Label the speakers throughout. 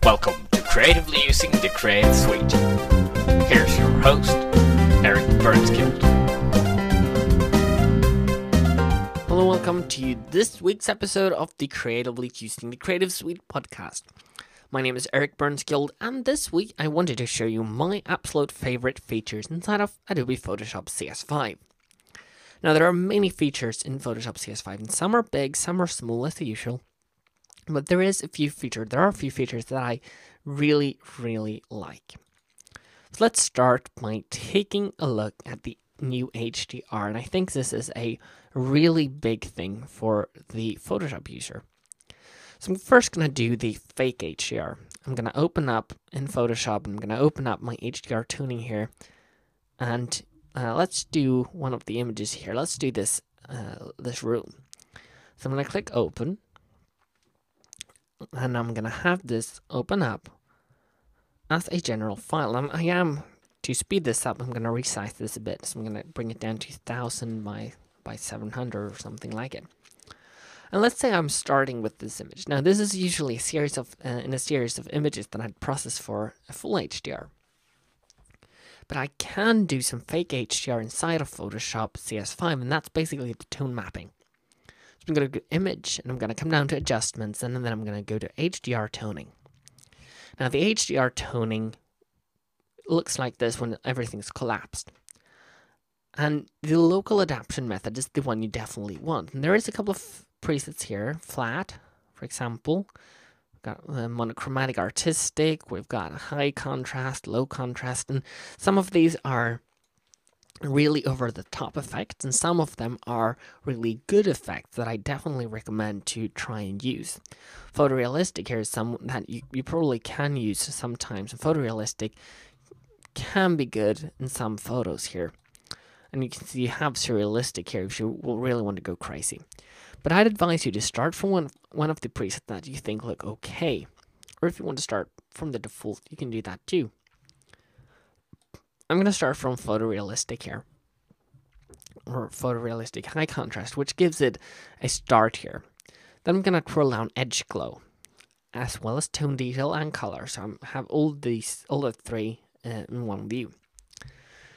Speaker 1: Welcome to Creatively Using the Creative Suite. Here's your host, Eric Burnskill. Hello, welcome to this week's episode of the Creatively Using the Creative Suite podcast. My name is Eric Burnskill, and this week I wanted to show you my absolute favorite features inside of Adobe Photoshop CS5. Now, there are many features in Photoshop CS5, and some are big, some are small as usual. But there are a few features that I really like. So let's start by taking a look at the new HDR, and I think this is a really big thing for the Photoshop user. So I'm first going to do the fake HDR. I'm going to open up in Photoshop, and I'm going to open up my HDR tuning here, and let's do one of the images here. Let's do this room. So I'm going to click open. And I'm going to have this open up as a general file. To speed this up, I'm going to resize this a bit. So I'm going to bring it down to 1000 by 700 or something like it. And let's say I'm starting with this image. Now, this is usually a series of images that I'd process for a full HDR. But I can do some fake HDR inside of Photoshop CS5, and that's basically the tone mapping. I'm going to go to Image, and I'm going to come down to Adjustments, and then I'm going to go to HDR Toning. Now, the HDR Toning looks like this when everything's collapsed. And the local adaptation method is the one you definitely want. And there is a couple of presets here. Flat, for example. We've got monochromatic artistic. We've got high contrast, low contrast. And some of these are really over-the-top effects, and some of them are really good effects that I definitely recommend to try and use. Photorealistic here is some that you probably can use sometimes. And photorealistic can be good in some photos here. And you can see you have surrealistic here if you will really want to go crazy. But I'd advise you to start from one of the presets that you think look okay. Or if you want to start from the default, you can do that too. I'm going to start from photorealistic here, or photorealistic high contrast, which gives it a start here. Then I'm going to twirl down edge glow, as well as tone detail and color. So I have all the three in one view.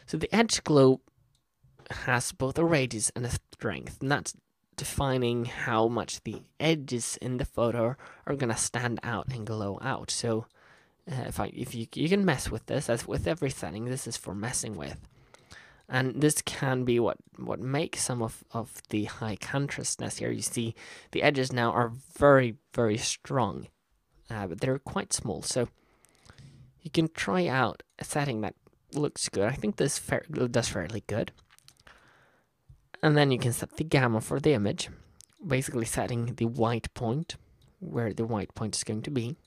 Speaker 1: So the edge glow has both a radius and a strength, and that's defining how much the edges in the photo are going to stand out and glow out. So if you can mess with this, as with every setting, this is for messing with. And this can be what makes some of the high contrastness here. You see the edges now are very strong, but they're quite small. So you can try out a setting that looks good. I think this does fairly good. And then you can set the gamma for the image, basically setting the white point, where the white point is going to be.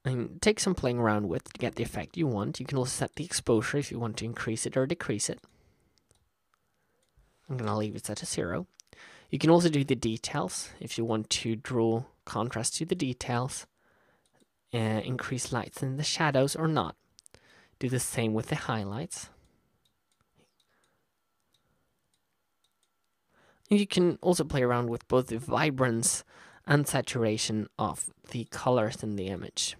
Speaker 1: And take some playing around with to get the effect you want. You can also set the exposure if you want to increase it or decrease it. I'm going to leave it set to 0. You can also do the details if you want to draw contrast to the details, increase lights in the shadows or not. Do the same with the highlights. And you can also play around with both the vibrance and saturation of the colors in the image.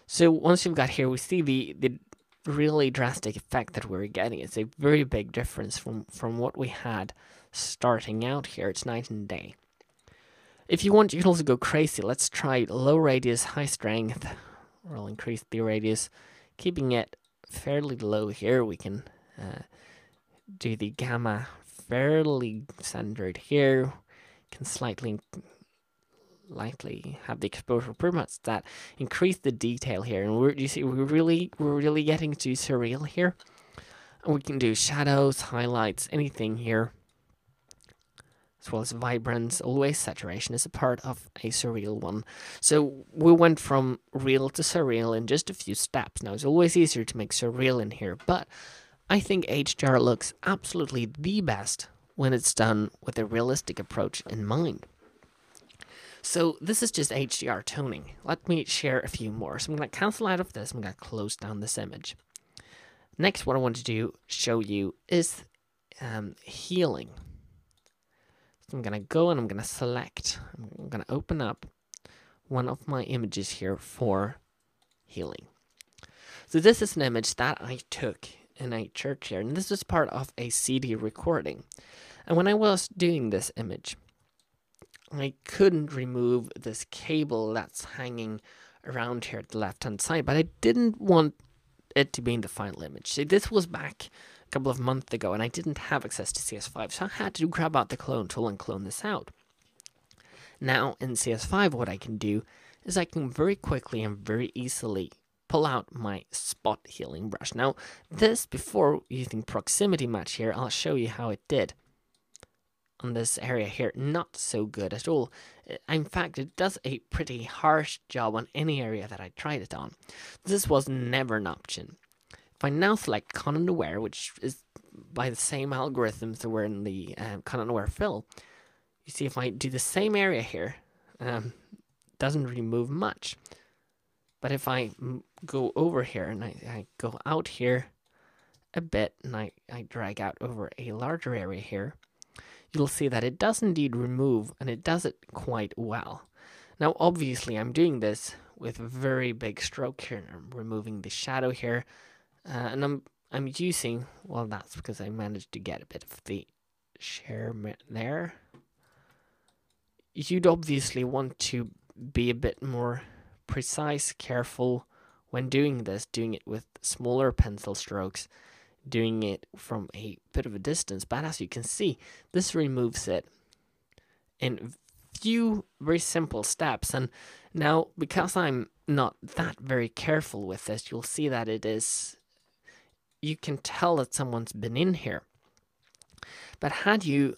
Speaker 1: So once you've got here, we see the really drastic effect that we're getting. It's a very big difference from what we had starting out here. It's night and day. If you want, you can also go crazy. Let's try low radius, high strength. We'll increase the radius, keeping it fairly low here. We can do the gamma fairly centered here. Can slightly have the exposure pretty much that, increase the detail here, and we're really getting to surreal here. And we can do shadows, highlights, anything here, as well as vibrance. Always saturation is a part of a surreal one. So we went from real to surreal in just a few steps. Now it's always easier to make surreal in here, but I think HDR looks absolutely the best when it's done with a realistic approach in mind. So this is just HDR toning. Let me share a few more. So I'm going to cancel out of this. I'm going to close down this image. Next, what I want to show you is healing. I'm going to go and I'm going to select, I'm going to open up one of my images here for healing. So this is an image that I took in a church here, and this was part of a CD recording. And when I was doing this image, I couldn't remove this cable that's hanging around here at the left hand side, but I didn't want it to be in the final image. See, this was back a couple of months ago, and I didn't have access to CS5, so I had to grab out the clone tool and clone this out. Now in CS5, what I can do is I can very quickly and very easily pull out my spot healing brush. Now this, before using proximity match here, I'll show you how it did on this area here. Not so good at all. In fact, it does a pretty harsh job on any area that I tried it on. This was never an option. If I now select Conan Aware, which is by the same algorithms that were in the Conan Aware fill, you see if I do the same area here, doesn't really move much. But if I go over here and I go out here a bit and I drag out over a larger area here, you'll see that it does indeed remove, and it does it quite well. Now obviously I'm doing this with a very big stroke here. I'm removing the shadow here, and I'm using, well, that's because I managed to get a bit of the share there. You'd obviously want to be a bit more precise, careful when doing this, doing it with smaller pencil strokes, doing it from a bit of a distance. But as you can see, this removes it in few very simple steps. And now, because I'm not that very careful with this, you'll see that it is, you can tell that someone's been in here. But had you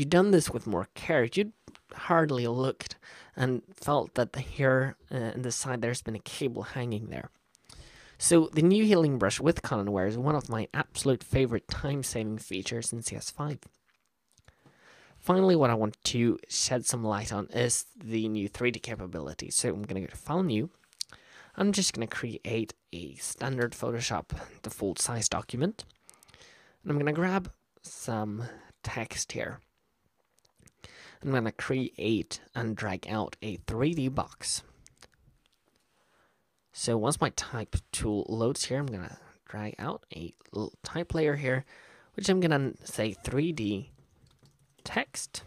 Speaker 1: done this with more care, you'd hardly looked and felt that here on the side there's been a cable hanging there. So the new healing brush with Conan Aware is one of my absolute favorite time-saving features in CS5. Finally, what I want to shed some light on is the new 3D capability. So I'm going to go to File New. I'm just going to create a standard Photoshop default size document. And I'm going to grab some text here. I'm going to create and drag out a 3D box. So once my type tool loads here, I'm going to drag out a little type layer here, which I'm going to say 3D text.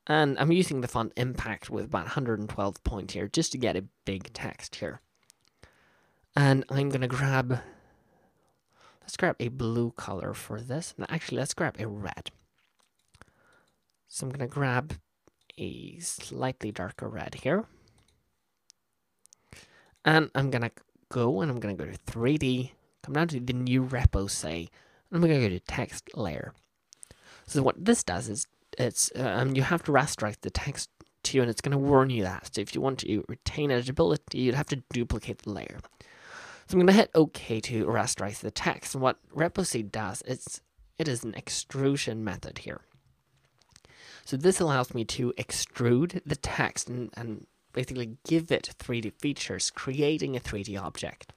Speaker 1: And I'm using the font Impact with about 112 point here, just to get a big text here. And I'm going to grab, let's grab a blue color for this. No, actually, let's grab a red. So I'm going to grab a slightly darker red here. And I'm going to go and I'm going to go to 3D, come down to the new repo, say, and I'm going to go to text layer. So what this does is, it's you have to rasterize the text to you, and it's going to warn you that. So if you want to retain editability, you'd have to duplicate the layer. So I'm going to hit OK to rasterize the text. And what RepoC does, it is an extrusion method here. So this allows me to extrude the text and basically give it 3D features, creating a 3D object.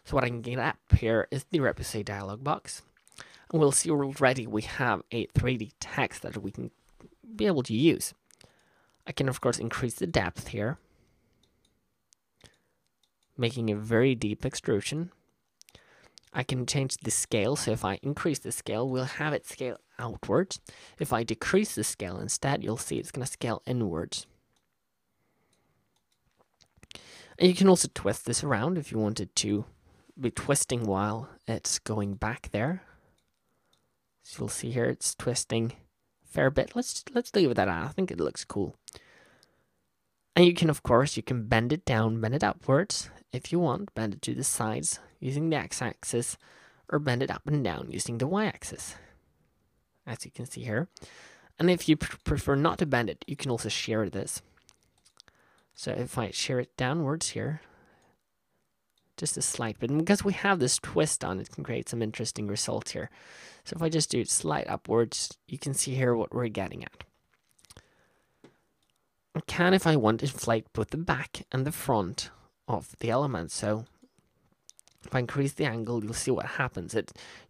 Speaker 1: So what I can get up here is the RepoC dialog box. And we'll see already we have a 3D text that we can be able to use. I can, of course, increase the depth here, making a very deep extrusion. I can change the scale, so if I increase the scale, we'll have it scale outwards. If I decrease the scale instead, you'll see it's going to scale inwards. And you can also twist this around if you wanted to be twisting while it's going back there. So you'll see here it's twisting a fair bit. Let's leave it at that. I think it looks cool. And you can, of course, you can bend it down, bend it upwards if you want. Bend it to the sides using the x-axis, or bend it up and down using the y-axis, as you can see here. And if you prefer not to bend it, you can also shear this. So if I shear it downwards here, just a slight bit, and because we have this twist on, it can create some interesting results here. So if I just do it slight upwards, you can see here what we're getting at. I can, if I want, inflate both the back and the front of the element. So if I increase the angle, you'll see what happens.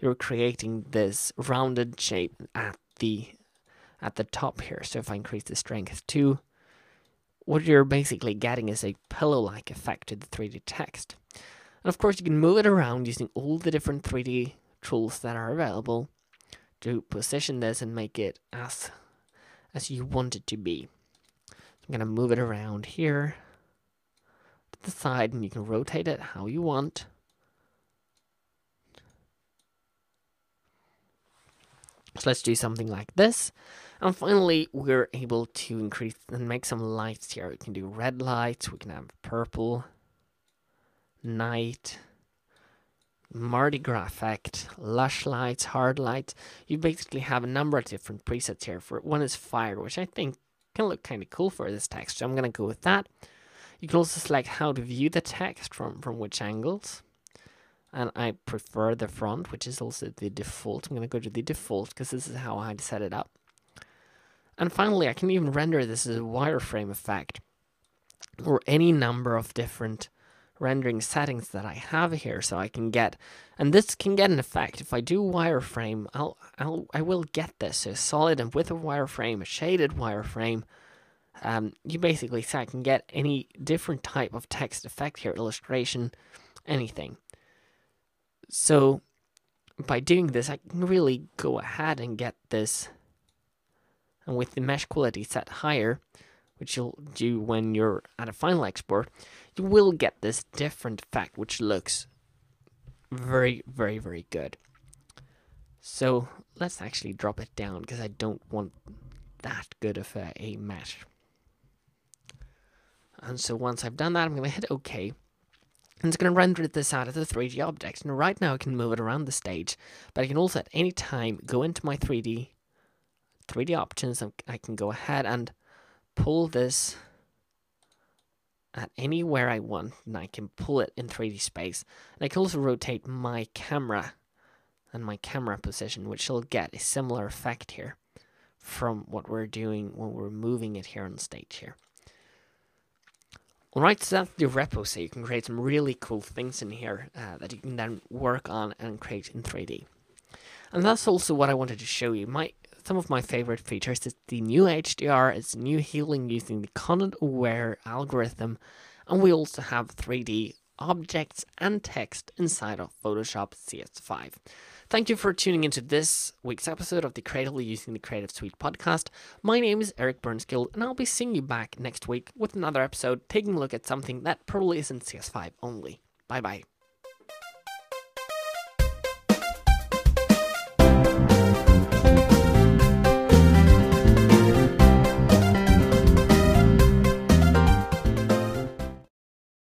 Speaker 1: You're creating this rounded shape at the at the top here. So if I increase the strength to, what you're basically getting is a pillow-like effect to the 3D text. And of course, you can move it around using all the different 3D tools that are available to position this and make it as you want it to be. So I'm going to move it around here to the side, and you can rotate it how you want. So let's do something like this. And finally, we're able to increase and make some lights here. We can do red lights, we can have purple, night, Mardi Gras effect, lush lights, hard lights. You basically have a number of different presets here. For one is fire, which I think can look kind of cool for this text. So I'm going to go with that. You can also select how to view the text from which angles. And I prefer the front, which is also the default. I'm going to go to the default because this is how I set it up. And finally, I can even render this as a wireframe effect, or any number of different rendering settings that I have here. So I can get, and this can get an effect. If I do wireframe, I will get this. So solid and with a wireframe, a shaded wireframe. You basically say I can get any different type of text effect here, illustration, anything. So by doing this, I can really go ahead and get this. And with the mesh quality set higher, which you'll do when you're at a final export, you will get this different effect, which looks very, very, very good. So let's actually drop it down because I don't want that good of a mesh. And so once I've done that, I'm going to hit OK. And it's going to render this out as a 3D object. And right now I can move it around the stage, but I can also at any time go into my 3D options, and I can go ahead and pull this at anywhere I want, and I can pull it in 3D space. And I can also rotate my camera and my camera position, which will get a similar effect here from what we're doing when we're moving it here on stage here. Alright, so that's the repo, so you can create some really cool things in here that you can then work on and create in 3D. And that's also what I wanted to show you. Some of my favorite features is the new HDR, it's new healing using the content-aware algorithm, and we also have 3D objects and text inside of Photoshop CS5. Thank you for tuning into this week's episode of the Creatively Using the Creative Suite podcast. My name is Eric Burnskill, and I'll be seeing you back next week with another episode taking a look at something that probably isn't CS5 only. Bye bye.